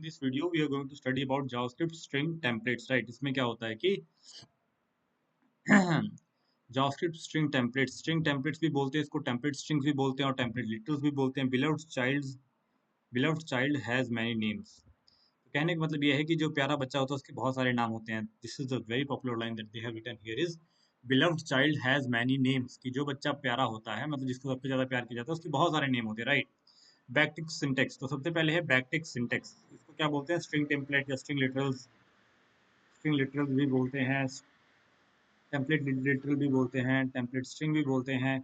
this video we are going to study about JavaScript string templates, right? इसमें क्या होता है कि JavaScript string templates भी बोलते हैं इसको, template strings भी बोलते हैं और template literals भी बोलते हैं। beloved child has many names। तो कहने का मतलब यह है कि जो प्यारा बच्चा होता है उसके बहुत सारे नाम होते हैं। This is a very popular line that they have written here is beloved child has many names, कि जो बच्चा प्यारा होता है मतलब जिसको सबसे ज्यादा प्यार किया जाता है उसके बहुत सारे नेम होते हैं, राइट? बैकटिक सिंटेक्स, तो सबसे पहले है बैकटिक सिंटेक्स। इसको क्या बोलते हैं? स्ट्रिंग टेम्पलेट या स्ट्रिंग लिटरल्स भी बोलते हैं, टेम्पलेट लिटरल भी बोलते हैं, टेम्पलेट स्ट्रिंग भी बोलते हैं।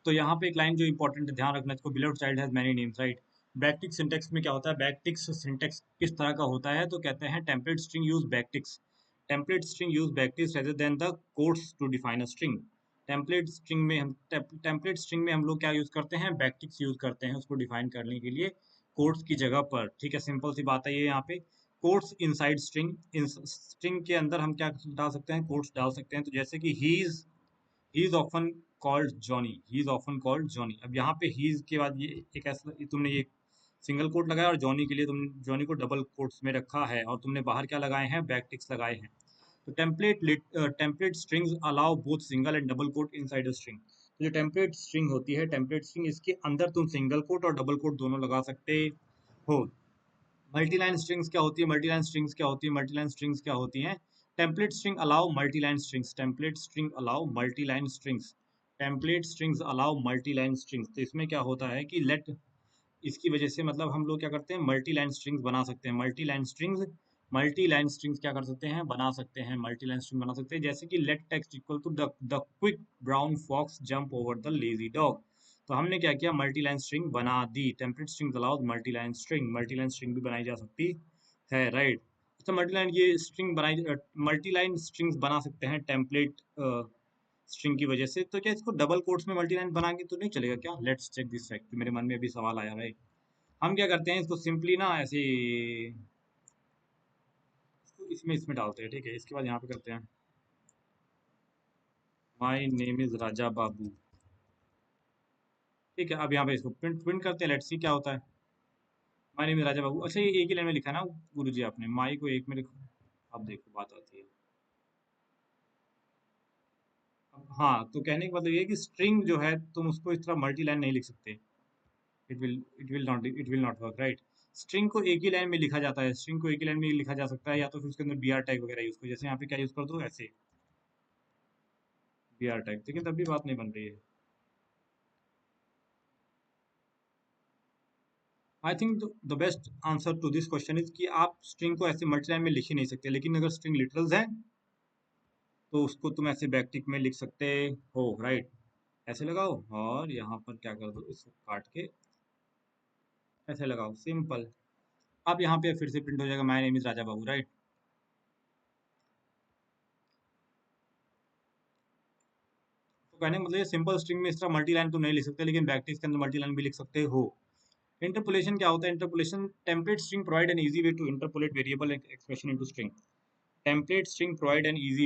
तो यहाँ पे एक लाइन जो इंपॉर्टेंट है ध्यान रखना, इसको beloved child has many names, right? Backtick syntax में क्या होता है? बैकटिक्स सिंटेक्स किस तरह का होता है? तो कहते हैं template string use backticks, template string use backticks rather than the quotes to define a string. Template string में हम लोग क्या यूज करते हैं? बैकटिक्स यूज करते हैं उसको डिफाइन करने के लिए कोट्स की जगह पर, ठीक है? सिंपल सी बात है ये। यहाँ पे कोट्स इनसाइड स्ट्रिंग, स्ट्रिंग के अंदर हम क्या डाल सकते हैं? कोट्स डाल सकते हैं। तो जैसे कि he is often called Johnny, he is often called Johnny. अब यहाँ पे ही इज के बाद ये एक ऐसा तुमने ये सिंगल कोट लगाया और जॉनी के लिए तुमने जॉनी को डबल कोट्स में रखा है और तुमने बाहर क्या लगाए हैं? बैकटिक्स लगाए हैं। तो template strings allow both single and double quote inside a string. तो जो टेम्पलेट स्ट्रिंग होती है, टेम्पलेट स्ट्रिंग, इसके अंदर तुम सिंगल कोट और डबल कोट दोनों लगा सकते हो। मल्टीलाइन स्ट्रिंग्स क्या होती है? Template string allow multiline strings, template strings allow multiline strings. तो इसमें क्या होता है कि इसकी वजह से मतलब हम लोग क्या करते हैं? मल्टीलाइन स्ट्रिंग्स बना सकते हैं। मल्टीलाइन स्ट्रिंग्स क्या कर सकते हैं? बना सकते हैं, मल्टीलाइन स्ट्रिंग बना सकते हैं। जैसे कि let text equal to the quick brown fox jump over the lazy dog. तो हमने क्या किया? मल्टीलाइन स्ट्रिंग बना दी। Template string allowed multiline string भी बनाई जा सकती है, राइट? अच्छा, मल्टीलाइन स्ट्रिंग्स बना सकते हैं टेम्पलेट स्ट्रिंग की वजह से। तो क्या इसको डबल कोट्स में मल्टीलाइन बना के तो नहीं चलेगा क्या? Let's check this fact. मेरे मन में अभी सवाल आया, राइट? हम क्या करते हैं? इसको सिंपली ना ऐसे इसमें डालते हैं, ठीक है? इसके बाद यहाँ पे करते हैं my name is Raja Babu, ठीक है? अब यहाँ पे इसको प्रिंट करते हैं, लेट्स सी क्या होता है। My name is Raja Babu. अच्छा, ये एक ही लाइन में लिखा है ना गुरु जी आपने? माई को एक में लिखो। अब देखो बात आती है। अब हाँ, तो कहने का मतलब ये है कि स्ट्रिंग जो है तुम उसको इस तरह मल्टी लाइन नहीं लिख सकते। It will not work, right? String को एक ही लाइन में लिखा जाता है, स्ट्रिंग को एक ही लाइन में लिखा जा सकता है, या तो फिर उसके अंदर बी आर टैग वगैरह यूज करो। जैसे यहाँ पे क्या यूज कर दो? ऐसे बी आर टैग, लेकिन तब भी बात नहीं बन रही है। I think the best answer to this question is कि आप स्ट्रिंग को ऐसे मल्टी लाइन में लिख ही नहीं सकते, लेकिन अगर स्ट्रिंग लिटरल्स है तो उसको तुम ऐसे बैकटिक में लिख सकते हो, राइट? ऐसे लगाओ और यहाँ पर क्या कर दो? इसको काट के ऐसे लगाओ, सिंपल। अब यहाँ पे फिर से प्रिंट हो जाएगा my name is Raja Babu, right? तो कहने का मतलब ये सिंपल स्ट्रिंग में इस तरह मल्टी लाइन तो नहीं लिख सकते, लेकिन बैकटिक्स के अंदर मल्टी लाइन भी लिख सकते हो। इंटरपोलेशन क्या होता है? Interpolation, template string provide an easy way to interpolate variable expression into string. Template string provide an easy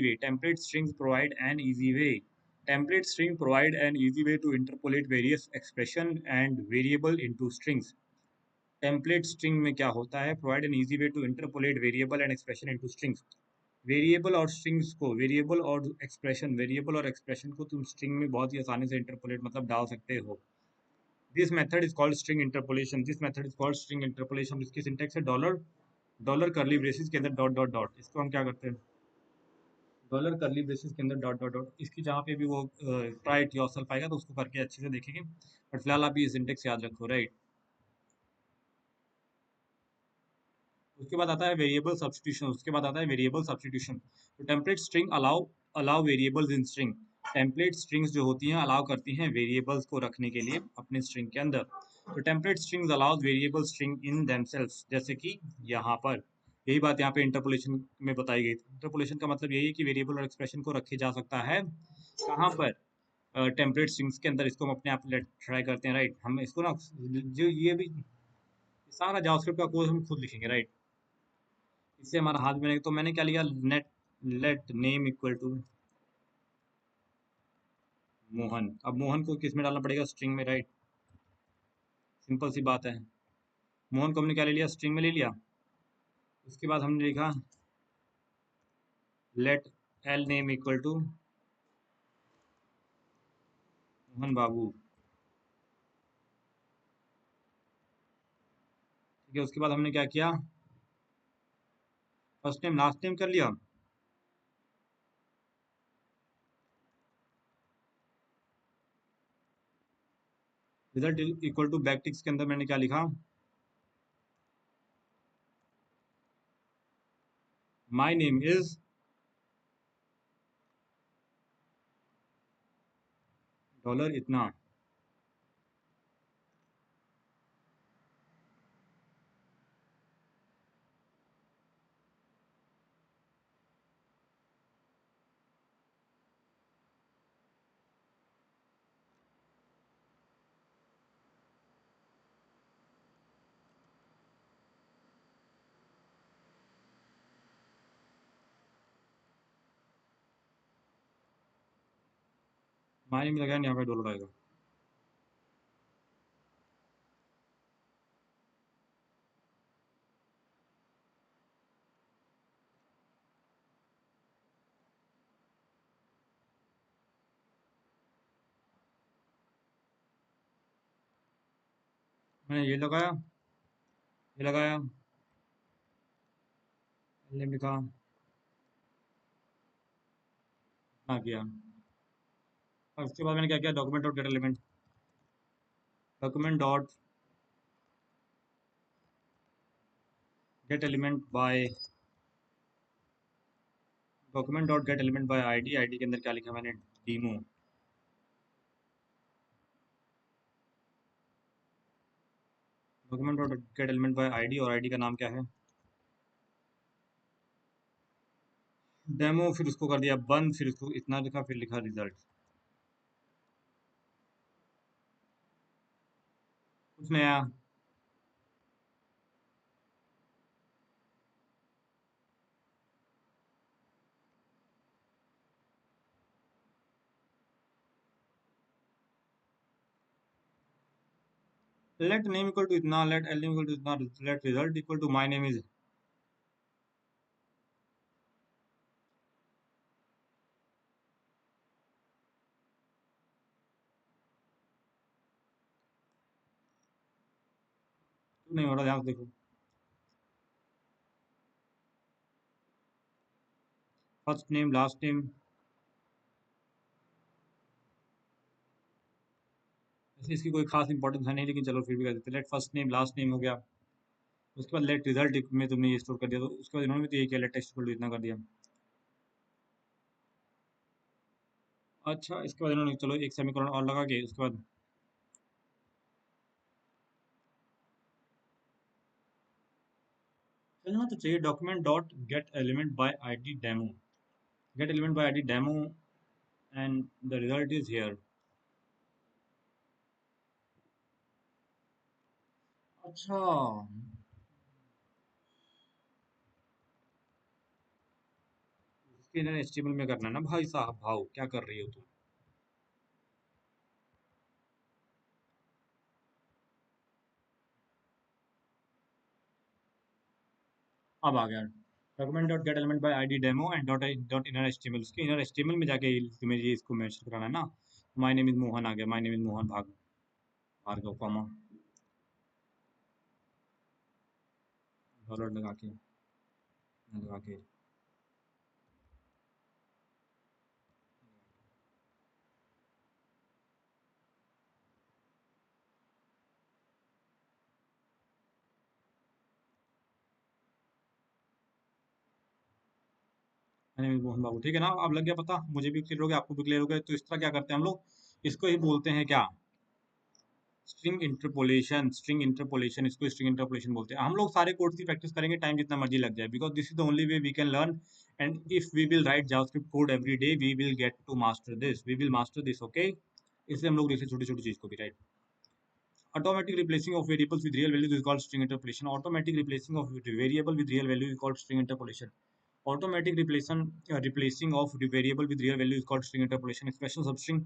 way to interpolate various expression and variable into strings. Template string में क्या होता है? Provide an easy way to interpolate variable and expression into strings. Variable और expression को तुम string में बहुत ही आसानी से इंटरपोलेट मतलब डाल सकते हो। This method is called string interpolation. इसकी सिंटेक्स है डॉलर करली ब्रेसेस के अंदर डॉट डॉट डॉट। इसको हम क्या करते हैं? डॉलर करली ब्रेसेस के अंदर डॉट डॉट डॉट। इसकी जहाँ पे भी वो ट्राई इट योरसेल्फ आएगा तो उसको करके अच्छे से देखेंगे, बट फिलहाल आप ये सिंटेक्स याद रखो, राइट? उसके बाद आता है वेरिएबल सब्स्टिट्यूशन। तो template string allow variables in string. Template strings जो होती हैं अलाउ करती हैं वेरिएबल्स को रखने के लिए अपने स्ट्रिंग के अंदर। तो template strings allow variable string in themselves, जैसे कि यहाँ पर यही बात यहाँ पे इंटरपोलेशन में बताई गई थी। इंटरपोलेशन का मतलब यही है कि वेरिएबल और एक्सप्रेशन को रखे जा सकता है कहाँ पर? टेम्पलेट स्ट्रिंग्स के अंदर। इसको हम अपने आप ट्राई करते हैं, राइट? हम इसको ना जो ये भी सारा जावास्क्रिप्ट का कोड हम खुद लिखेंगे, राइट? इससे हमारा हाथ में, तो मैंने क्या लिया? Let name equal to Mohan. अब मोहन को किस में डालना पड़ेगा? स्ट्रिंग में, राइट? सिंपल सी बात है। मोहन को हमने क्या ले लिया? स्ट्रिंग में ले लिया। उसके बाद हमने लिखा let L name equal to Mohan Babu. ठीक है, उसके बाद हमने क्या किया, फर्स्ट नेम लास्ट नेम कर लिया। Result equal to backticks के अंदर मैंने क्या लिखा, माय नेम इज डॉलर इतना। माय नेम लगाया, यहाँ पे डॉलर आएगा। मैंने ये लगाया, ये लगाया, नेम लिखा, हाँ किया। और उसके बाद मैंने क्या किया, document dot get element, document dot get element bye, document dot get element by ID, ID के अंदर क्या लिखा मैंने, demo. Document dot get element by ID, और आईडी का नाम क्या है, डेमो। फिर उसको कर दिया बंद, फिर उसको इतना लिखा, फिर लिखा रिजल्ट। कुछ नया, लेट नेम इक्वल टू इतना, let L name equal to इतना, let result equal to my name is. नहीं हो रहा, ध्यान से देखो, फर्स्ट नेम लास्ट नेम। ऐसे इसकी कोई खास इंपॉर्टेंस है नहीं, लेकिन चलो फिर भी कर देते, let first name last name हो गया। उसके बाद लेट रिजल्ट में तुमने ये स्टोर कर दिया, तो उसके बाद इन्होंने भी तो ये किया, लेट टेक्स्ट इक्वल टू इतना कर दिया। अच्छा, इसके बाद इन्होंने चलो एक सेमीकोलन और लगा के उसके बाद चलना तो चाहिए, document dot get element by ID demo, gate element by ID demo and the result is here. अच्छा, इसके इन्हें एचटीएमएल में करना है ना भाई साहब, भाव क्या कर रही हो तुम। अब आ गया, document dot get element by ID demo and dot dot inner HTML, उसके इनर एचटीएमएल में जाके तुम्हें ये इसको मेंशन कराना है ना। माय नेम इज मोहन आ गया, my name is Mohan Bhargava comma dollar लगा के my name is Mohan Babu. ठीक है ना, अब लग गया पता, मुझे भी क्लियर हो गया, आपको भी क्लियर हो गया। तो इस तरह क्या करते हैं हम लोग, इसको ही बोलते हैं क्या, स्ट्रिंग इंटरपोलेशन। स्ट्रिंग इंटरपोलेशन, इसको स्ट्रिंग इंटरपोलेशन बोलते हैं। हम लोग सारे कोड्स की प्रैक्टिस करेंगे, टाइम जितना मर्जी लग जाए, because this is the only way we can learn. And if we will write JavaScript code every day, we will get to master this, we will master this, okay. इसलिए हम लोग जैसे छोटी छोटी चीज को भी, right. Automatic replacing of variables with real values is called string interpolation. Automatic replacing of variable with real value is called string interpolation. Automatic replacing of the variable with real value is called string interpolation. Expression substring,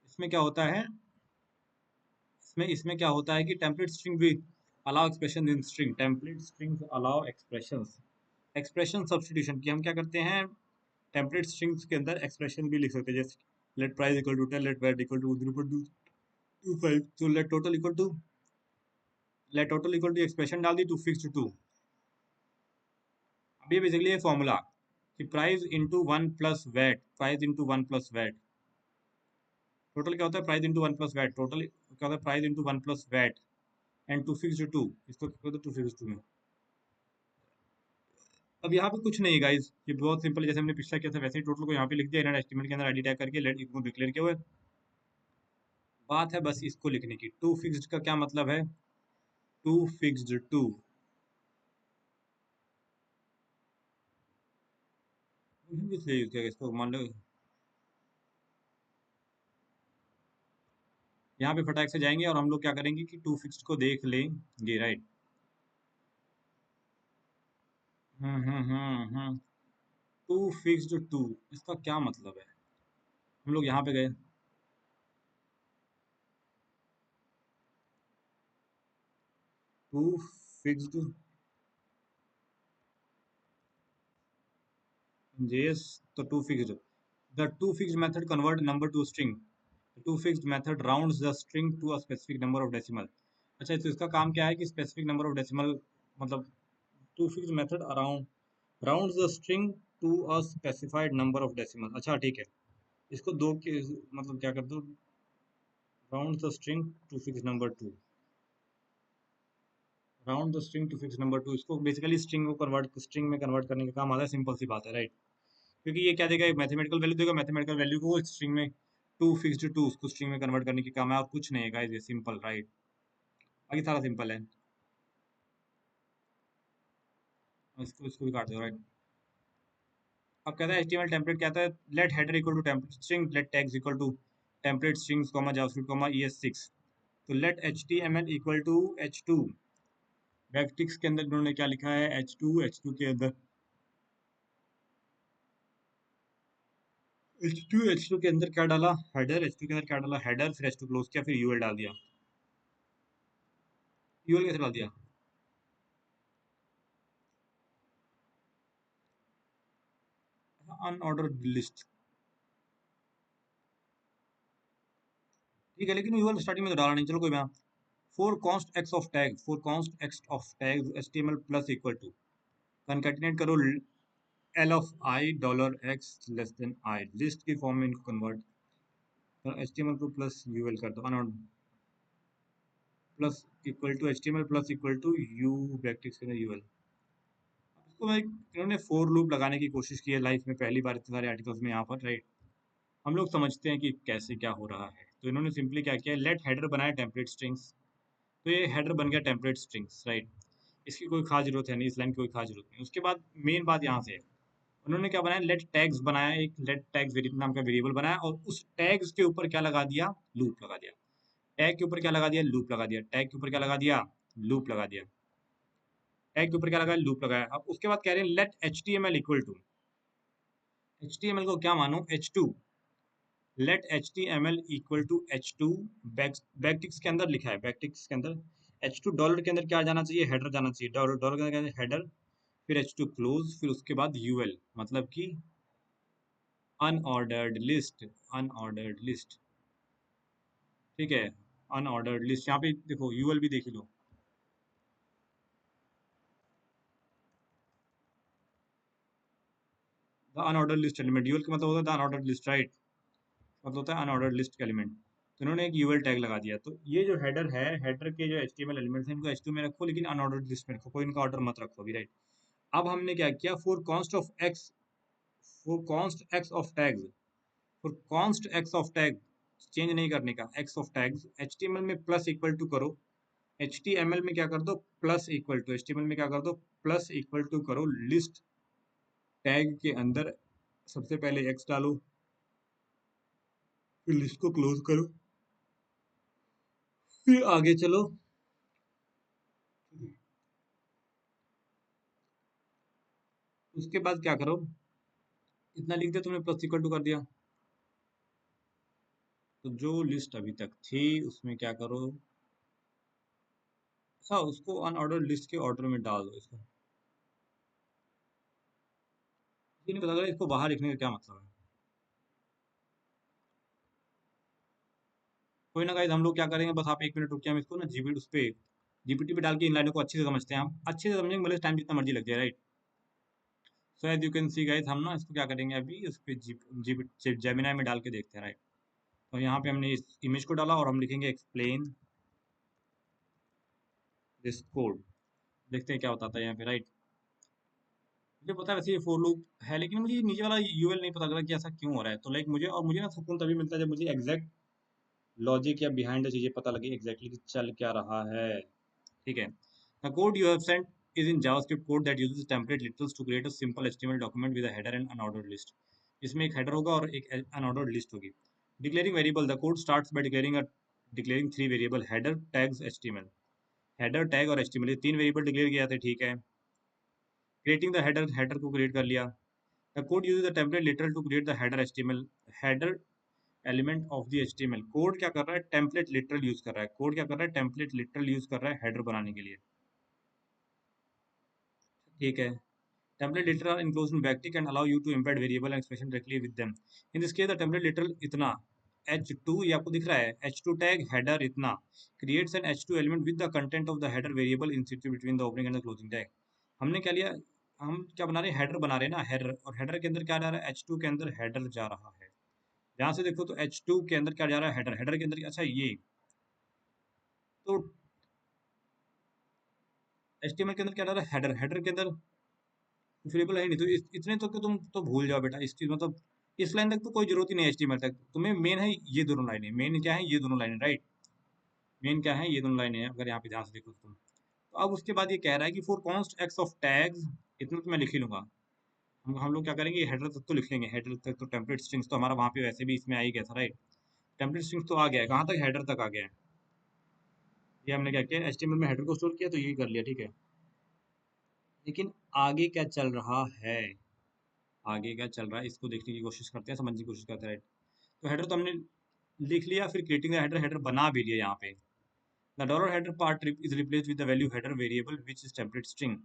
इसमें क्या होता है, इसमें इसमें क्या होता है कि टेम्पलेट स्ट्रिंग भी allow expression in string, template strings allow expressions. Expression substitution की हम क्या करते हैं, टेम्पलेट स्ट्रिंग्स के अंदर एक्सप्रेशन भी लिख सकते हैं, जैसे let price equal to 10, let weight equal to 0.25, तो let total equal to expression डाल दी टू फिक्स्ड टू। अब ये बेसिकली है फॉर्मूला कि price into one plus VAT, price into one plus VAT, total क्या होता है price into one plus VAT, total क्या होता है price into one plus VAT and to fixed two, इसको क्या होता है टू फिक्स्ड टू में। अब यहाँ पे कुछ नहीं गाइस, ये बहुत सिंपल है, जैसे हमने पिछला किया था वैसे ही टोटल को यहाँ पे लिख दिया इनर एस्टीमेट के अंदर आईडी टैग करके, लेट इनको डिक्लेयर किया हुआ है। बात है बस इसको लिखने की। टू फिक्स्ड का क्या मतलब है, टू फिक्स्ड टू, इसलिए यूज किया गया इसको, मान लो यहाँ पे फटाक से जाएंगे और हम लोग क्या करेंगे कि टू फिक्स्ड को देख लेंगे, राइट। टू फिक्स्ड टू, इसका क्या मतलब है, हम लोग यहाँ पे गए, टू फिक्स्ड जेएस, तो to fixed, the to fixed method convert number to string, to fixed method rounds the string to a specific number of decimal. अच्छा, तो इसका काम क्या है कि स्पेसिफिक नंबर ऑफ डेसिमल, मतलब to fixed method around rounds the string to a specified number of decimal. अच्छा ठीक है, इसको दो के मतलब क्या कर दो, round the string to fix number two, round the string to fix number two, इसको बेसिकली स्ट्रिंग में कन्वर्ट करने का काम आता है, सिंपल सी बात है, राइट। क्योंकि ये क्या देगा, एक मैथमेटिकल वैल्यू देगा, मैथमेटिकल वैल्यू को स्ट्रिंग में, टू फिक्स्ड टू उसको स्ट्रिंग में कन्वर्ट करने की काम है, और कुछ नहीं है गाइस, ये सिंपल, राइट। बाकी सारा सिंपल है, इसको इसको भी काट दो, राइट। अब कहता है एचटीएमएल टेम्पलेट कहता है let header equal to template string, let tags equal to template strings comma JavaScript comma ES6, तो let HTML equal to H2, backticks के अंदर इन्होंने क्या लिखा है, H2 के अंदर H2 के अंदर क्या डाला, हेडर, H2 के अंदर क्या डाला, हेडर, फिर H2 क्लोज किया, फिर यूएल डाल दिया। यूएल कैसे डाल दिया, अनऑर्डर्ड लिस्ट, ठीक है, लेकिन यूएल स्टार्टिंग में तो डाला नहीं, चलो कोई बात। For const X of tag, for const X of tag HTML plus equal to, concatenate करो L of I dollar X less than I, list की फॉर्म में इनको कन्वर्ट, HTML को प्लस यूएल कर दो, unorder plus equal to HTML plus equal to U backticks के अंदर UL. इसको मैं, इन्होंने फोर लूप लगाने की कोशिश की है लाइफ में, पहली बार इतने सारे आर्टिकल्स में यहाँ पर, राइट। हम लोग समझते हैं कि कैसे क्या हो रहा है, तो इन्होंने सिंपली क्या किया, लेट हेडर बनाया टेम्पलेट स्ट्रिंग्स, तो ये हेडर बन गया टेम्पलेट स्ट्रिंग्स, राइट। इसकी कोई खास जरूरत है नहीं, इस लाइन की कोई खास जरूरत नहीं। उसके बाद मेन बात यहाँ से है, उन्होंने क्या बनाया, लेट टैग्स बनाया, एक लेट टैग्स नाम का वेरिएबल बनाया, और उस टैग्स के ऊपर क्या लगा दिया, लूप लगा दिया। टैग के ऊपर क्या लगा दिया, लूप लगा दिया। टैग के ऊपर क्या लगा दिया, लूप लगा दिया। टैग के ऊपर क्या लगाया, लूप लगाया। अब उसके बाद कह रहे हैं let HTML equal to, HTML को क्या मानो, H2, let HTML equal to H2, backticks के अंदर लिखा है, बैकटिक्स के अंदर H2 डॉलर के अंदर क्या जाना चाहिए, हेडर जाना चाहिए, डॉलर डॉलर के अंदर हेडर, फिर H2 क्लोज, फिर उसके बाद UL, मतलब कि अनऑर्डर्ड लिस्ट, अनऑर्डर्ड लिस्ट, ठीक है, अनऑर्डर्ड लिस्ट। यहाँ पे देखो यूएल भी देख लो, the unordered list element, UL का मतलब होता है अनऑर्डर्ड लिस्ट, राइट, मतलब होता है अनऑर्डर्ड लिस्ट का एलिमेंट। तो इन्होंने एक यूएल टैग लगा दिया, तो ये जो हेडर है, हेडर के जो HTML एलिमेंट्स हैं इनको H2 में रखो, लेकिन अनऑर्डर्ड लिस्ट में रखो, कोई इनका ऑर्डर मत रखो अभी, राइट। अब हमने क्या किया, for const X of tags, for const X of tag, change नहीं करने का, एक्स ऑफ टैग्स HTML में प्लस इक्वल टू करो, HTML में क्या कर दो, प्लस इक्वल टू, HTML में क्या कर दो, प्लस इक्वल टू करो लिस्ट टैग के अंदर, सबसे पहले एक्स डालो, फिर लिस्ट को क्लोज करो, फिर आगे चलो, उसके बाद क्या करो, इतना लिख दिया तुमने, प्लस इक्वल टू कर दिया, तो जो लिस्ट अभी तक थी उसमें क्या करो, अच्छा, उसको अनऑर्डर्ड लिस्ट के ऑर्डर में डाल दो इसको। ये नहीं पता लगा इसको बाहर लिखने का क्या मतलब है। कोई ना गाइस, हम लोग क्या करेंगे, बस आप 1 मिनट रुकिए, हम इसको ना जीपीटी उस पे जीपीटी पे डाल के इन लाइनों को अच्छे से समझते हैं। हम अच्छे से समझेंगे भले टाइम जितना मर्जी लग जाए, right. So as you can see guys, हम ना इसको क्या करेंगे, अभी उस पे जीपीटी जेमिनाई में डाल के देखते हैं, राइट। तो यहाँ पे हमने इस इमेज को डाला और हम लिखेंगे एक्सप्लेन दिस कोड। देखते हैं क्या बताता है यहाँ पे, राइट। मुझे पता है वैसे ये फोर लूप है, लेकिन मुझे ये नीचे वाला यूएल नहीं पता लग रहा कि ऐसा क्यों हो रहा है। तो लाइक मुझे ना सुकून तभी मिलता है जब मुझे एग्जैक्ट लॉजिक या बिहाइंड द चीजें पता लगे एग्जैक्टली कि चल क्या रहा है। ठीक है। The code you have sent is in JavaScript code that uses template literals to create a simple HTML document with a header and unordered list. इसमें एक header होगा और एक unordered list होगी। Declaring variable, the code starts by declaring three variable header tags HTML। header tag और HTML ये तीन variable declare किए जाते हैं, ठीक है। Creating the header को क्रिएट कर लिया। The code uses a template literal to create the header HTML header element of the HTML। Code क्या कर रहा है, टेम्पलेट लिटरल यूज कर रहा है। कोड क्या कर रहा है, टेम्पलेट लिटरल यूज कर रहा है हेडर बनाने के लिए, ठीक है। Template literal enclosed in backtick and allow you to embed variable and expression directly with them। In this case, the template literal इतना h2 ये आपको दिख रहा है, h2 tag header इतना creates an h2 element with the content of the header variable in situ between the opening and the closing tag। हमने क्या लिया, हम क्या बना रहे हैं, हेडर बना रहे हैं ना, हेडर। और हेडर के अंदर क्या जा रहा है, h2 के अंदर हेडर जा रहा है। यहाँ से देखो तो h2 के अंदर क्या जा रहा है, हेडर। हेडर के अंदर अच्छा ये तो HTML के अंदर क्या जा रहा है, हेडर। हेडर के अंदर वेरिएबल है नहीं, तो इतने तो कि तुम तो भूल जाओ बेटा इस चीज, मतलब इस लाइन तक तो कोई जरूरत ही नहीं है HTML तक। तुम्हें मेन है ये दोनों लाइनें। मेन क्या है, ये दोनों लाइनें, राइट। मेन क्या है, ये दोनों लाइनें हैं, अगर यहाँ पे ध्यान से देखो तो तुम। तो अब उसके बाद ये कह रहा है कि for const X of tags, इतना तो मैं लिख ही लूंगा। हम लोग क्या करेंगे, हेडर तक तो लिख लेंगे। हेडर तक तो टेम्पलेट स्ट्रिंग्स तो हमारा वहाँ पे वैसे भी इसमें आ ही गया था, राइट। टेम्पलेट स्ट्रिंग्स तो आ गया है, कहाँ तक, हेडर तक आ गया है। ये हमने क्या किया, HTML में हेडर को स्टोर किया तो यही कर लिया, ठीक है। लेकिन आगे क्या चल रहा है, आगे क्या चल रहा है इसको देखने की कोशिश करते हैं, समझने की कोशिश करते हैं, राइट। तो हेडर तो हमने लिख लिया, फिर क्रिएटिंग द हेडर, हेडर बना भी लिया यहाँ पे। The dollar header part is replaced with the value header variable which is template string.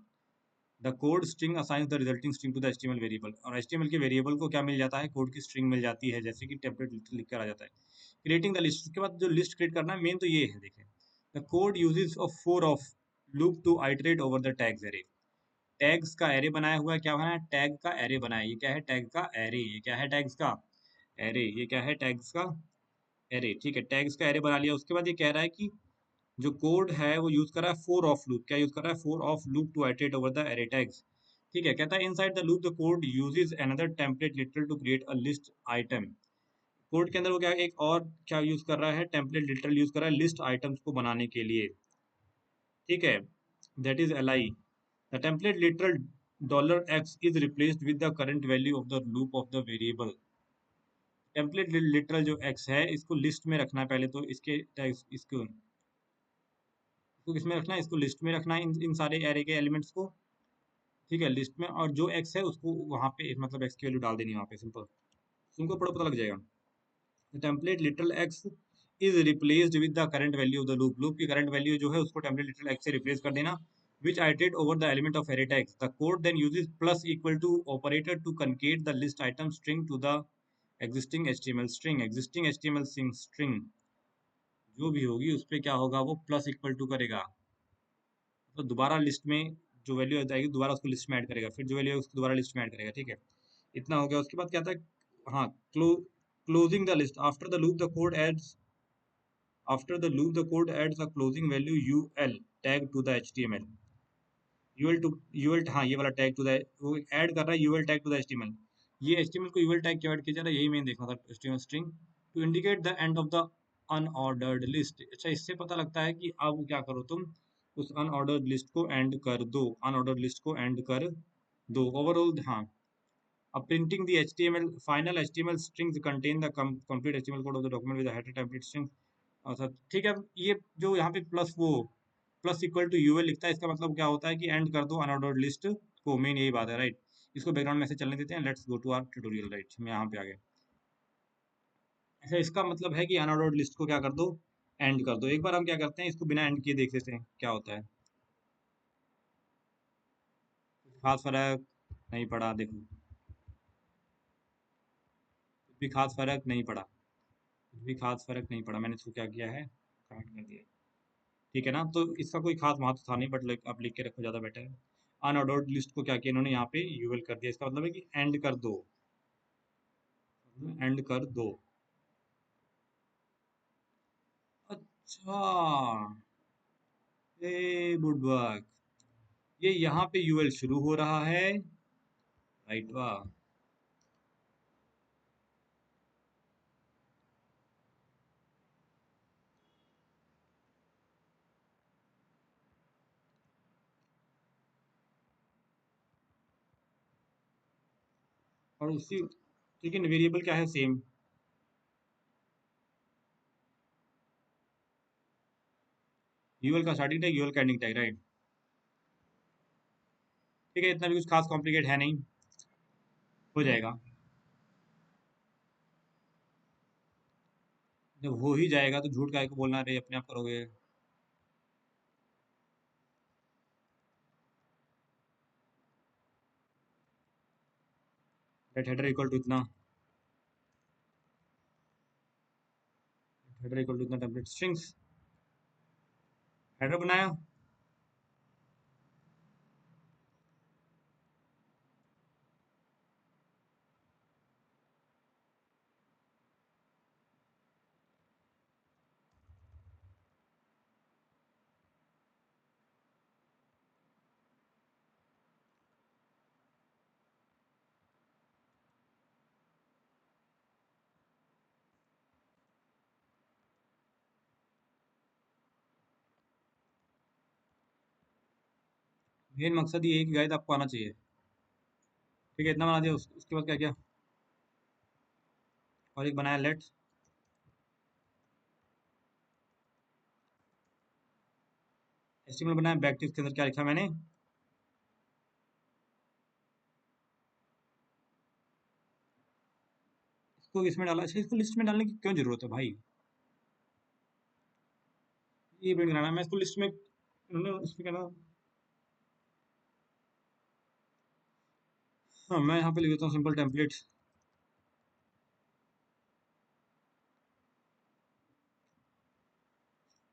The code string assigns the resulting string to the HTML variable. और HTML के variable को क्या मिल जाता है, कोड की स्ट्रिंग मिल जाती है, जैसे कि टेम्पलेट लिख कर आ जाता है। क्रिएटिंग द लिस्ट, उसके बाद जो लिस्ट क्रिएट करना है मेन तो ये है, देखें। The code uses of for of loop to iterate over the tags array. Tags का एरे बनाया हुआ है, क्या बनाया है, टैग का एरे बनाया है। ये क्या है, टैग का एरे। ये क्या है, टैग्स का एरे। ये क्या है, टैग्स का एरे, ठीक है। टैग्स का एरे बना लिया। उसके बाद ये कह रहा है कि जो कोड है वो यूज कर रहा है फोर ऑफ लूप। क्या यूज कर रहा है, for of loop to iterate over the array tags, ठीक है। कहता है inside the loop the code uses another template literal to create a list item. Code के अंदर वो क्या एक और क्या यूज कर रहा है, टेम्पलेट लिटरल यूज कर रहा है लिस्ट आइटम्स को बनाने के लिए, ठीक है। That is li। The template literal $x is replaced with the current value of the loop of the variable। Template literal जो x है इसको लिस्ट में रखना है पहले, तो इसके इसको किसमें रखना है, इसको लिस्ट में रखना है, इन सारे एरे के एलिमेंट्स को, ठीक है, लिस्ट में। और जो x है उसको वहाँ पे मतलब x की वैल्यू डाल देनी है वहाँ पे, सिंपल। तुमको पता लग जाएगा। Template literal x is replaced with the current value of the loop. Loop की करंट वैल्यू जो है उसको टेम्पलेट लिटरल x से रिप्लेस कर देना, which iterate over the element of array tags। The code then uses plus equal to operator to concate the list item string to the existing HTML string। existing HTML string जो भी होगी उस पर क्या होगा, वो प्लस इक्वल टू करेगा, तो दोबारा लिस्ट में जो वैल्यू आ जाएगी दोबारा उसको लिस्ट में ऐड करेगा, फिर जो वैल्यू है उसको दोबारा लिस्ट में ऐड करेगा, ठीक है। इतना हो गया। उसके बाद क्या था, हाँ, closing the list. After the loop the code adds after the loop the code adds a closing value ul tag to the HTML। UL to UL, हाँ ये वाला टैग टू द, वो ऐड कर रहा है UL tag to the HTML. ये HTML को UL tag क्यों ऐड किया जा रहा है, यही मैंने देखना था। HTML string to indicate the end of the unordered list. अच्छा, इससे पता लगता है कि अब क्या करो तुम, उस अनऑर्डर्ड लिस्ट को एंड कर दो, अनऑर्डर्ड लिस्ट को एंड कर दो ओवरऑल, हाँ। अब printing the HTML final HTML strings contain the complete HTML code of the document with the header template string. अच्छा ठीक है। ये जो यहाँ पे प्लस वो प्लस इक्वल टू यूएल लिखता है, इसका मतलब क्या होता है कि एंड कर दो अनऑर्डर्ड लिस्ट को। मेन यही बात है, राइट। इसको बैकग्राउंड में से चलने देते हैं। Let's go to our tutorial, right. हम यहाँ पे आ गए। अच्छा, इसका मतलब है कि अनऑर्डर्ड लिस्ट को क्या कर दो, एंड कर दो। एक बार हम क्या करते हैं, इसको बिना एंड किए देख लेते हैं क्या होता है। खास फर्क नहीं पड़ा, देखो कुछ भी खास फर्क नहीं पड़ा, कुछ भी खास फर्क नहीं पड़ा। मैंने इसको क्या किया है, कमेंट कर दिया। ठीक है ना, तो इसका कोई खास महत्व था नहीं, बट आप लिख के रखो ज़्यादा बेटर है। अनऑर्डर्ड लिस्ट को क्या किया इन्होंने, यहाँ पे यूएल कर दिया। इसका मतलब है कि एंड कर दो, एंड कर दो। अच्छा, ए गुड वर्क, ये यहाँ पे यूएल शुरू हो रहा है, राइट। वाह, और उसी, ठीक है, वेरिएबल क्या है, सेम। यूएल का स्टार्टिंग टैग, यूएल का एंडिंग टैग, राइट। ठीक है, इतना भी कुछ खास कॉम्प्लिकेट है नहीं, हो जाएगा। जब हो ही जाएगा तो झूठ काहे को बोलना, रे अपने आप करोगे। लेट हेडर इक्वल टू इतना, हेडर इक्वल टू इतना टेम्पलेट स्ट्रिंग्स, हेडर बनाया। मेन मकसद ये है कि गाइड आपको आना चाहिए। ठीक है, इतना बना दिया, उसके बाद क्या किया, और एक बनाया लेट। एचटीएमएल बनाया, बैकटिक के अंदर क्या लिखा मैंने, इसको इसमें डाला। अच्छा, इसको लिस्ट में डालने की क्यों जरूरत है भाई, ये प्रिंट कराना है। मैं इसको लिस्ट में, उन्होंने उसमें कहना, हाँ मैं यहाँ पे लिख देता हूँ सिंपल टेम्पलेट,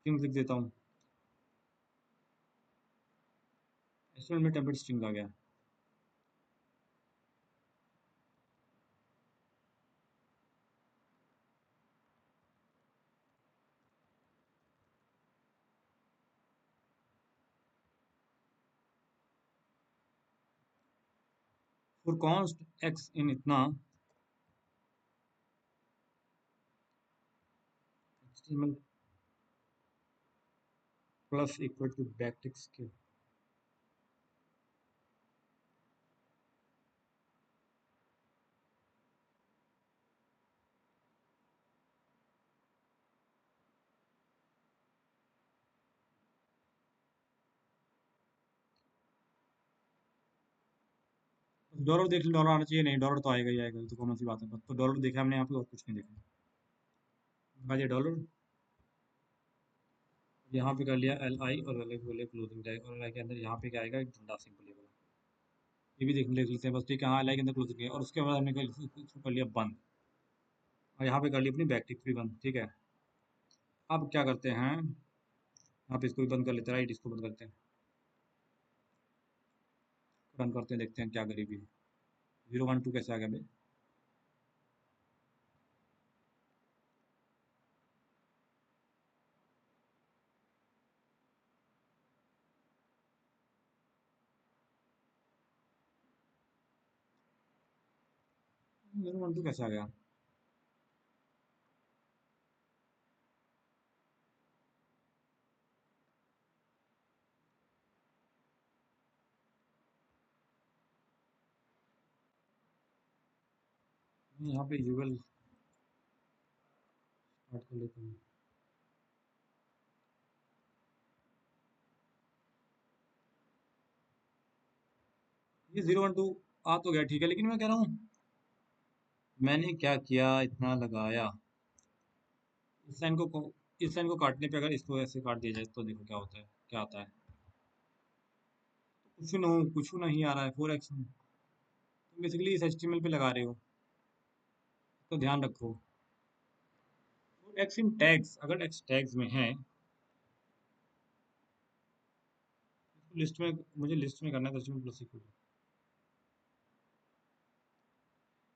स्ट्रिंग लिख देता हूँ। एचटीएमएल में टेम्पलेट स्ट्रिंग आ गया। फॉर कॉन्स्ट एक्स इन इतना, HTML plus equal to backticks के, डॉलर देख लो, डॉलर आना चाहिए, नहीं डॉलर तो आएगा ही आएगा, ये तो कॉमन सी बात है। तो डॉलर देखा हमने यहाँ पे, और कुछ नहीं देखा। आ गया डॉलर, यहाँ पे कर लिया एल आई, और एल आई बोले क्लोजिंग टैग, और एल आई के अंदर यहाँ पे क्या आएगा, एक डंडा सिंपल ये वाला। ये भी देख लेते हैं बस, ठीक है। हाँ, एल आई के अंदर क्लोजिंग है, और उसके बाद हमने इसको कर लिया बंद, और यहाँ पे कर लिया अपनी बैकटिक भी बंद। ठीक है, अब क्या करते हैं, आप इसको भी बंद कर लेते हैं, राइट, इसको बंद करते हैं, रन करते हैं, देखते हैं क्या गरीबी है। 012 कैसे आ गया भाई, 012 कैसे आ गया। यहाँ पे यूएल स्टार्ट कर लेते हैं। ये 012 आ तो गया, ठीक है, लेकिन मैं कह रहा हूँ मैंने क्या किया, इतना लगाया, इस लाइन को इस लाइन को काटने पे अगर इसको ऐसे काट दिया जाए तो देखो क्या होता है, क्या आता है। कुछ नहीं आ रहा है 4x। तुम बेसिकली इस HTML पे लगा रहे हो, तो ध्यान रखो। 4x इन टैग्स, अगर x टैग्स में है, लिस्ट में, मुझे लिस्ट में करना है, तो HTML plus equal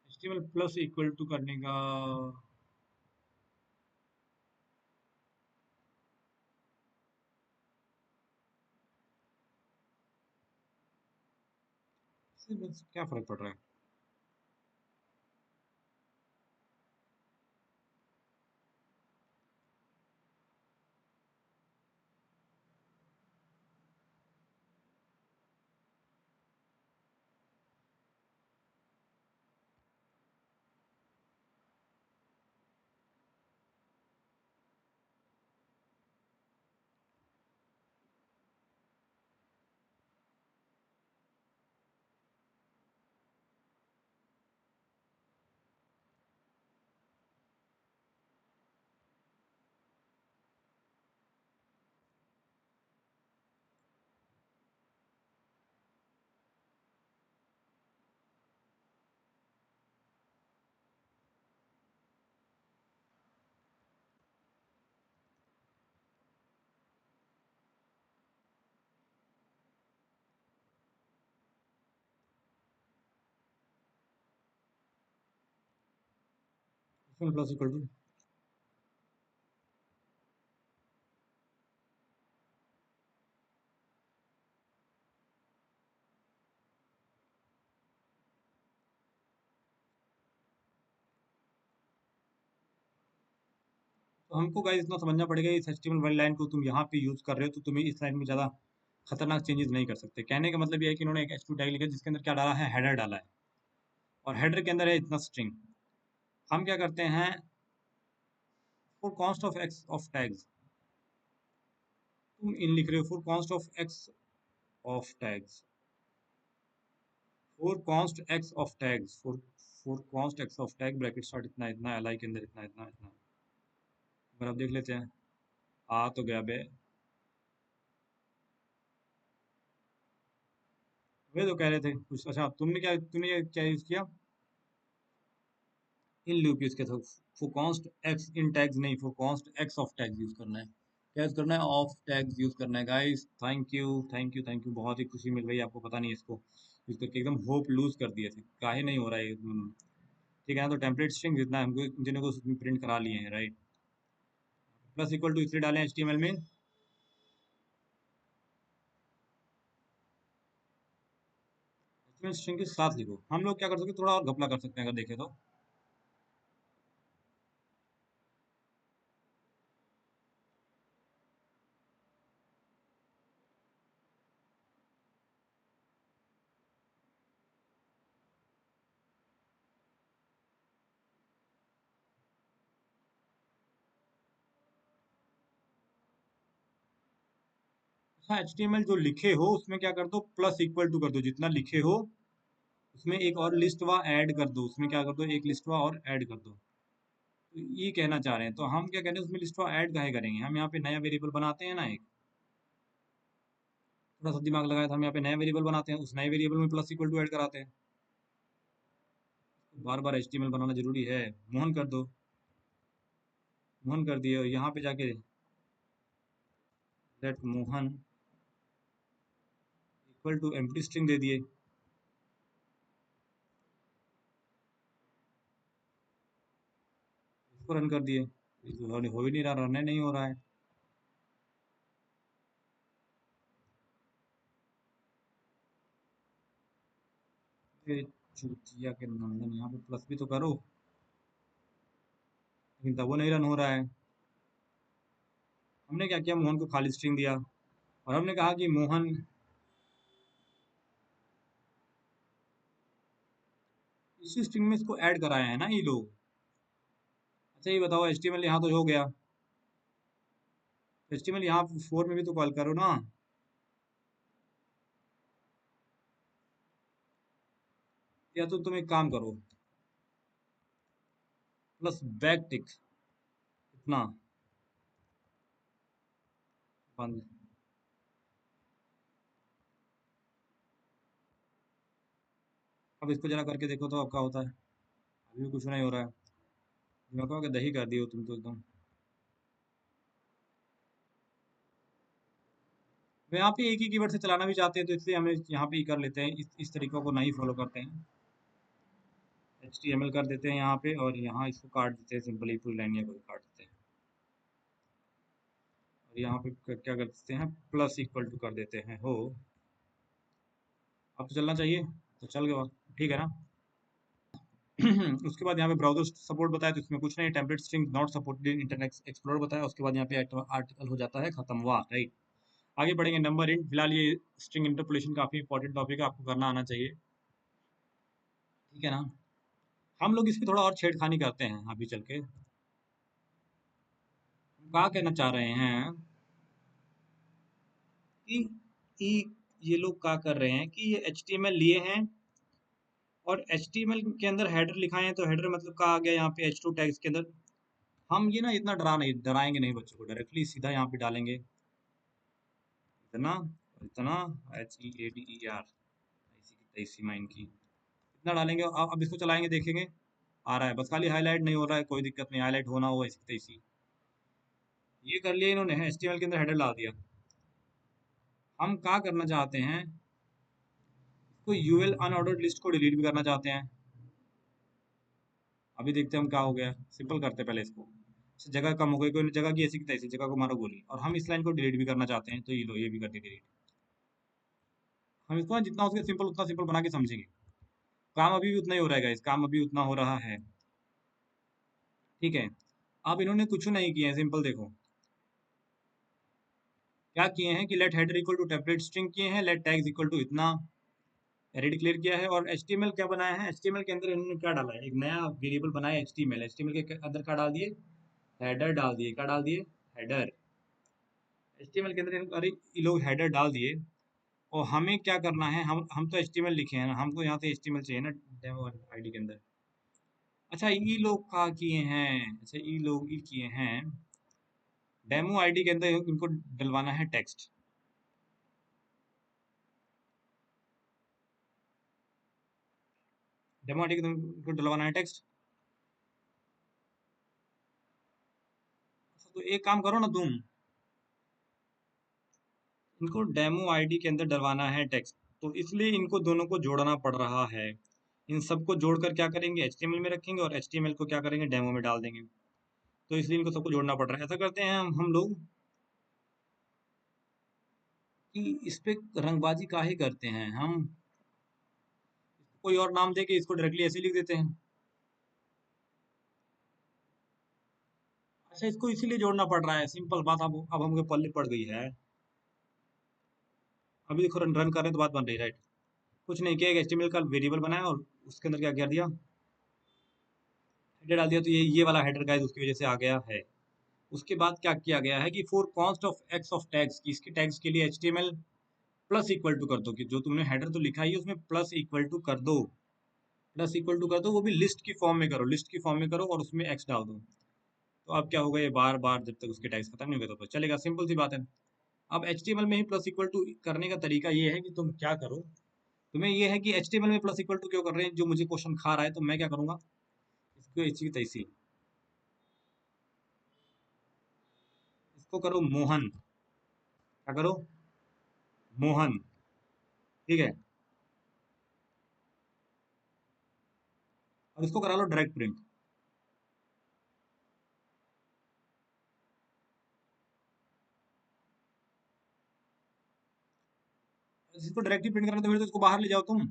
HTML plus equal to करने का। इससे बस क्या फर्क पड़ रहा है। HTML प्लस इक्वल टू, तो हमको गाइस इतना समझना पड़ेगा, इस HTML वाली लाइन को तुम यहाँ पे यूज कर रहे हो, तो तुम्हें इस लाइन में ज़्यादा खतरनाक चेंजेस नहीं कर सकते। कहने का मतलब ये है कि इन्होंने एक h2 टैग लिखा जिसके अंदर क्या डाला है, हेडर डाला है, और हेडर के अंदर है इतना स्ट्रिंग। हम क्या करते हैं, for const of x of tags, तुम इन लिख रहे हो for const of x of tags, for const X of tags, for const X of tag bracket start इतना इतना, एल आई के अंदर इतना इतना इतना। पर अब देख लेते हैं, आ तो गया बे। वे तो कह रहे थे कुछ, अच्छा तुमने क्या यूज किया, इन लूप यूज किया था। For const x in tags नहीं, for const X of tags use करना है। क्या यूज करना है, ऑफ टैग्स यूज करना है guys. Thank you thank you thank you, बहुत ही खुशी मिल रही है, आपको पता नहीं है इसको यूज करके एकदम होप लूज कर दिए थे, काहे नहीं हो रहा है ठीक है ना। तो टेम्पलेट स्ट्रिंग जितना हमको इंजीनियर को प्रिंट करा लिए हैं, राइट। प्लस इक्वल टू इसलिए डालें HTML में, HTML स्ट्रिंग के साथ लिखो। हम लोग क्या कर सकते हैं, थोड़ा और घपला कर सकते हैं अगर देखें तो। हाँ, HTML जो लिखे हो उसमें क्या कर दो, प्लस इक्वल टू कर दो, जितना लिखे हो उसमें एक और लिस्टवा ऐड कर दो, उसमें क्या कर दो, एक लिस्टवा और ऐड कर दो। तो ये कहना चाह रहे हैं, तो हम क्या कह रहे हैं, उसमें लिस्टवा ऐड काहे करेंगे, हम यहाँ पे नया वेरिएबल बनाते हैं ना एक। थोड़ा सा दिमाग लगाया था, हम यहाँ पे नया वेरिएबल बनाते हैं, उस नए वेरिएबल में प्लस इक्वल टू ऐड कराते हैं। बार बार HTML बनाना जरूरी है। मोहन कर दो, मोहन कर दिए, और यहाँ पे जाके let Mohan equal to empty string दे दिए, इसको रन कर दिए। ये तो हो ही नहीं रहा, रन नहीं हो रहा है। ये चूतिया के नंदन, यहाँ पे प्लस भी तो करो, लेकिन तब वो नहीं रन हो रहा है। हमने क्या किया, मोहन को खाली स्ट्रिंग दिया, और हमने कहा कि मोहन, इसी स्ट्रिंग में इसको ऐड कराए हैं ना ये लोग। अच्छा ये बताओ, HTML यहाँ तो हो गया, HTML यहाँ 4 में भी तो कॉल करो ना। या तो तुम एक काम करो, प्लस बैक टिक इतना, बंद। अब इसको जरा करके देखो तो अब क्या होता है। अभी भी कुछ नहीं हो रहा है। मैं कहूँ कि दही कर दियो तुम तो एकदम। तो यहाँ पे एक ही कीवर्ड से चलाना भी चाहते हैं तो इसलिए हमें यहाँ पे ही कर लेते हैं, इस तरीकों को नहीं फॉलो करते हैं। HTML कर देते हैं यहाँ पे और यहाँ इसको काट देते हैं, सिंपली पूरी लाइन या कोई काट देते हैं। और यहाँ पे क्या कर देते हैं, प्लस इक्वल टू कर देते हैं हो। अब तो चलना चाहिए, तो चल गया, ठीक है ना। उसके बाद यहाँ पे ब्राउजर सपोर्ट बताया तो इसमें कुछ नहीं, template string not supported in internet explorer बताया। उसके बाद यहाँ पे आर्टिकल हो जाता है खत्म हुआ, राइट। आगे बढ़ेंगे नंबर इन। फिलहाल ये स्ट्रिंग इंटरपोलेशन काफी इंपॉर्टेंट टॉपिक है, आपको करना आना चाहिए, ठीक है ना। हम लोग इसकी थोड़ा और छेड़खानी करते हैं अभी चल के। क्या कहना चाह रहे हैं कि ये लोग क्या कर रहे हैं कि ये HTML लिए हैं और HTML के अंदर हेडर लिखाए हैं, तो हेडर मतलब क्या आ गया यहाँ पे H2 टैग्स के अंदर। हम ये ना इतना डराएंगे नहीं बच्चों को, डायरेक्टली सीधा यहाँ पे डालेंगे इतना और इतना, HEADER, ऐसी की तैसी माइन की, इतना डालेंगे। अब इसको चलाएंगे, देखेंगे आ रहा है, बस खाली हाईलाइट नहीं हो रहा है, कोई दिक्कत नहीं, हाईलाइट होना हो ऐसी की तैसी। ये कर लिया इन्होंने, HTML के अंदर हेडर डाल दिया। हम क्या करना चाहते हैं, इसको UL अनऑर्डर्ड लिस्ट को डिलीट भी करना चाहते हैं। अभी देखते हैं हम क्या हो गया, सिंपल करते हैं पहले इसको। अच्छा, जगह कम हो गई, कोई जगह की ऐसी की तैसी, जगह को मारो गोली। और हम इस लाइन को डिलीट भी करना चाहते हैं, तो ये लो, ये भी कर दी डिलीट। हम इसको ना जितना हो सके सिंपल उतना सिंपल बना के समझेंगे। काम अभी भी उतना ही हो रहेगा, इस काम अभी उतना हो रहा है, ठीक है। अब इन्होंने कुछ नहीं किया है, सिंपल देखो क्या किए हैं कि let header equal to template string किए हैं, लेट टैग्स इक्वल टू इतना, एरे डिक्लेयर किया है। और HTML क्या बनाया है, HTML के अंदर इन्होंने क्या डाला है, एक नया वेरिएबल बनाया HTML के अंदर क्या डाल दिए, हेडर डाल दिए। क्या डाल दिए, हेडर। HTML के अंदर अरे ये लोग हेडर डाल दिए। और हमें क्या करना है, हम तो HTML लिखे हैं ना, हमको यहाँ से HTML चाहिए ना डेमो आईडी के अंदर। अच्छा, ये लोग क्या किए हैं, अच्छा ये लोग ये किए हैं, डेमो आईडी के अंदर इनको डलवाना है टेक्स्ट। डेमो आईडी के अंदर इनको डलवाना है टेक्स्ट। तो एक काम करो ना तुम, इनको डेमो आईडी के अंदर डलवाना है टेक्स्ट, तो इसलिए इनको दोनों को जोड़ना पड़ रहा है। इन सबको जोड़कर क्या करेंगे, HTML में रखेंगे और HTML को क्या करेंगे, डेमो में डाल देंगे। तो इसलिए इनको सबको जोड़ना पड़ रहा है। ऐसा करते हैं हम लोग कि इस पे रंगबाजी काहे करते हैं हम, कोई और नाम दे के इसको डायरेक्टली ऐसे लिख देते हैं। अच्छा, इसको इसीलिए जोड़ना पड़ रहा है, सिंपल बात। अब हमको पल्ले पड़ गई है। अभी देखो रन रन कर रहे हैं तो बात बन रही है, राइट। कुछ नहीं किया, HTML का वेरिएबल बनाया और उसके अंदर क्या कर दिया, हेडर डाल दिया। तो ये वाला हेडर गाइस उसकी वजह से आ गया है। उसके बाद क्या किया गया है कि for cost of x of tags, की इसके टैग्स के लिए HTML प्लस इक्वल टू कर दो, कि जो तुमने हेडर तो लिखा ही है उसमें प्लस इक्वल टू कर दो। प्लस इक्वल टू कर दो, वो भी लिस्ट की फॉर्म में करो, लिस्ट की फॉर्म में करो और उसमें एक्स डाल दो। तो अब क्या होगा, ये बार बार जब तक उसके टैग्स खत्म नहीं होगा तो चलेगा, सिंपल सी बात है। अब HTML में ही प्लस इक्वल टू करने का तरीका ये है कि तुम क्या करो, तुम्हें ये है कि HTML में प्लस इक्वल टू क्यों कर रहे हैं, जो मुझे क्वेश्चन खा रहा है, तो मैं क्या करूंगा, इसको इसी की तैसी, इसको करो मोहन। क्या करो, मोहन, ठीक है। और इसको करा लो डायरेक्ट प्रिंट। इसको डायरेक्टली प्रिंट करना तो फिर तो इसको बाहर ले जाओ तुम।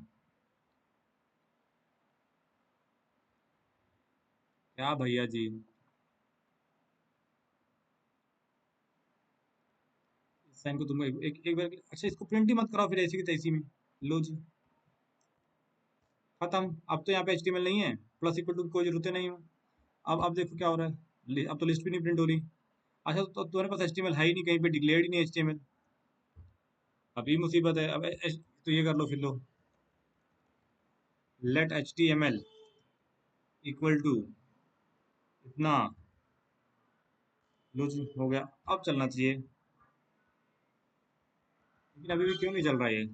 क्या भैया जी, इस साइन को तुम एक बार, अच्छा इसको प्रिंट ही मत कराओ फिर ऐसी की तैसी में। लो जी, खत्म। अब तो यहाँ पे HTML नहीं है, प्लस इक्वल टू कोई जरूरत नहीं है। अब देखो क्या हो रहा है, अब तो लिस्ट भी नहीं प्रिंट हो रही। अच्छा, तो तुम्हारे पास HTML है ही नहीं, कहीं पे डिक्लेयर्ड ही नहीं HTML। अभी मुसीबत है। अब तो ये कर लो फिर, लो लेट HTML इक्वल टू इतना। लो जी, हो गया, अब चलना चाहिए। लेकिन अभी भी क्यों नहीं चल रहा है ये?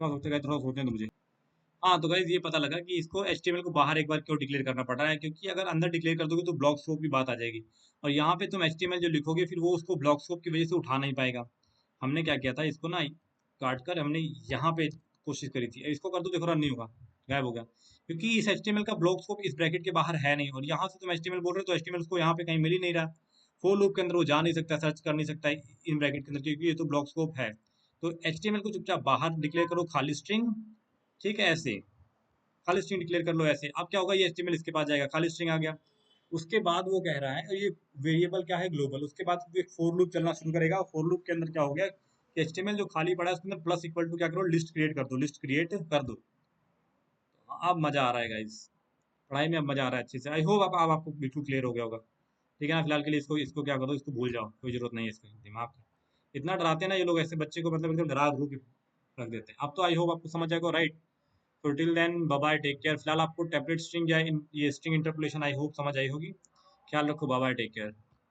क्या सोचते गए, थोड़ा सोचने दो मुझे। हाँ, तो गाइस ये पता लगा कि इसको एचटीएमएल को बाहर एक बार क्यों डिक्लेयर करना पड़ रहा है, क्योंकि अगर अंदर डिक्लेयर कर दोगे तो ब्लॉक स्कोप की बात आ जाएगी। और यहाँ पे तुम एचटीएमएल जो लिखोगे फिर वो उसको ब्लॉक स्कोप की वजह से उठा नहीं पाएगा। हमने क्या किया था, इसको ना काट कर हमने यहाँ पे कोशिश करी थी, इसको कर दो, देखो रन नहीं होगा, गायब हो गया। क्योंकि इस एचटीएमएल का ब्लॉक स्कोप इस ब्रैकेट के बाहर है नहीं, और यहाँ से तुम एचटीएमएल बोल रहे हो तो एचटीएमएल उसको यहाँ पे कहीं मिल ही नहीं रहा। फोर लूप के अंदर वो जा नहीं सकता, सर्च कर नहीं सकता इन ब्रैकेट के अंदर, क्योंकि ये तो ब्लॉक स्कोप है। तो एचटीएमएल को चुपचाप बाहर डिक्लेयर करो, खाली स्ट्रिंग। ठीक है, ऐसे खाली स्ट्रिंग डिक्लेयर कर लो ऐसे। अब क्या होगा, ये एचटीएमएल इसके पास जाएगा, खाली स्ट्रिंग आ गया। उसके बाद वो कह रहा है, और ये वेरिएबल क्या है, ग्लोबल। उसके बाद वो एक फोर लूप चलना शुरू करेगा। फोर लूप के अंदर क्या हो गया कि एचटीएमएल जो खाली पड़ा है उसके अंदर प्लस इक्वल टू क्या करो, लिस्ट क्रिएट कर दो, लिस्ट क्रिएट कर दो। अब मजा आ रहा है गाइस, पढ़ाई में अब मजा आ रहा है अच्छे से। आई होप अब आपको बिल्कुल क्लियर हो गया होगा। ठीक है ना, फिलहाल के लिए इसको इसको क्या करो, इसको भूल जाओ, कोई जरूरत नहीं है इसका दिमाग की। इतना डराते हैं ना ये लोग ऐसे बच्चे को, मतलब एकदम डरा धरू के रख देते हैं। अब तो आई होप आपको समझ जाएगा, राइट? तो till then bye bye, take care. फिलहाल आपको टेम्पलेट स्ट्रिंग या ये स्ट्रिंग इंटरपोलेशन आई होप समझ आई होगी। ख्याल रखो, बाय बाय, टेक केयर।